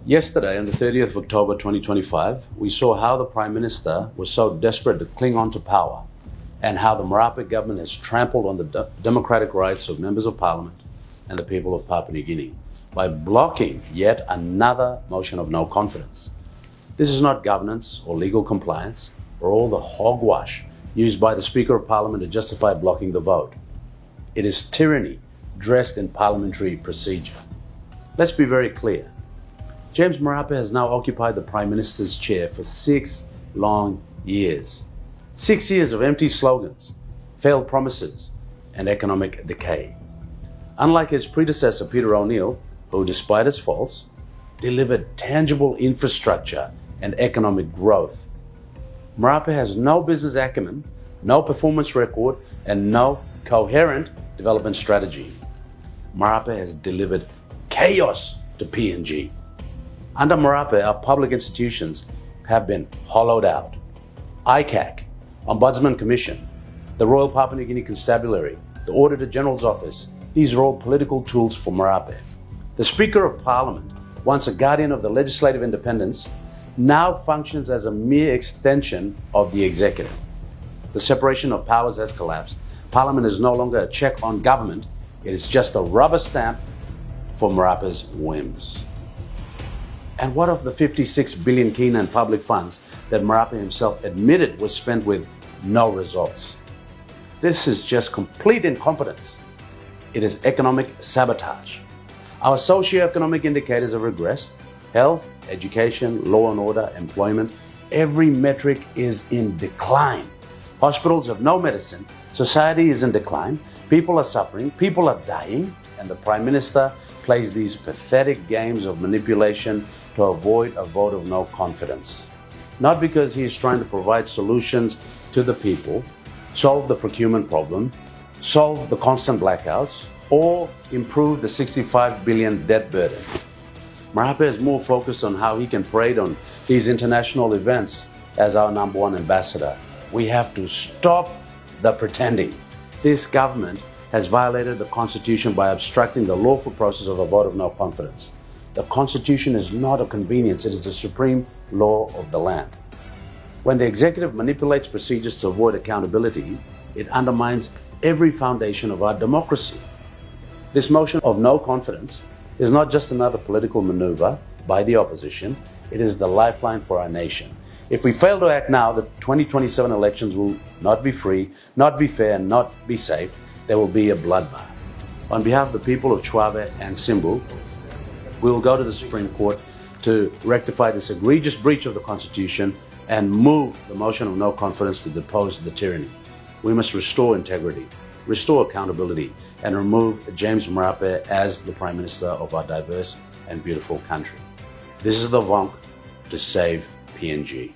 Yesterday, on the 30th of October 2025, we saw how the Prime Minister was so desperate to cling on to power and how the Marape government has trampled on the democratic rights of members of parliament and the people of Papua New Guinea by blocking yet another motion of no confidence. This is not governance or legal compliance or all the hogwash used by the Speaker of Parliament to justify blocking the vote. It is tyranny dressed in parliamentary procedure. Let's be very clear. James Marape has now occupied the Prime Minister's chair for 6 long years. 6 years of empty slogans, failed promises, and economic decay. Unlike his predecessor, Peter O'Neill, who, despite his faults, delivered tangible infrastructure and economic growth, Marape has no business acumen, no performance record, and no coherent development strategy. Marape has delivered chaos to PNG. Under Marape, our public institutions have been hollowed out. ICAC, Ombudsman Commission, the Royal Papua New Guinea Constabulary, the Auditor General's Office, these are all political tools for Marape. The Speaker of Parliament, once a guardian of the legislative independence, now functions as a mere extension of the executive. The separation of powers has collapsed. Parliament is no longer a check on government. It is just a rubber stamp for Marape's whims. And what of the 56 billion kina public funds that Marape himself admitted was spent with no results? This is just complete incompetence. It is economic sabotage. Our socio-economic indicators have regressed. Health, education, law and order, employment, every metric is in decline. Hospitals have no medicine. Society is in decline. People are suffering. People are dying. And the Prime Minister plays these pathetic games of manipulation to avoid a vote of no confidence. Not because he is trying to provide solutions to the people, solve the procurement problem, solve the constant blackouts, or improve the 65 billion debt burden. Marape is more focused on how he can parade on these international events as our #1 ambassador. We have to stop the pretending. This government has violated the Constitution by obstructing the lawful process of a vote of no confidence. The Constitution is not a convenience, it is the supreme law of the land. When the executive manipulates procedures to avoid accountability, it undermines every foundation of our democracy. This motion of no confidence is not just another political maneuver by the opposition, it is the lifeline for our nation. If we fail to act now, the 2027 elections will not be free, not be fair, and not be safe. There will be a bloodbath. On behalf of the people of Chwave and Simbu, we will go to the Supreme Court to rectify this egregious breach of the Constitution and move the motion of no confidence to depose the tyranny. We must restore integrity, restore accountability, and remove James Marape as the Prime Minister of our diverse and beautiful country. This is the VONC to save PNG.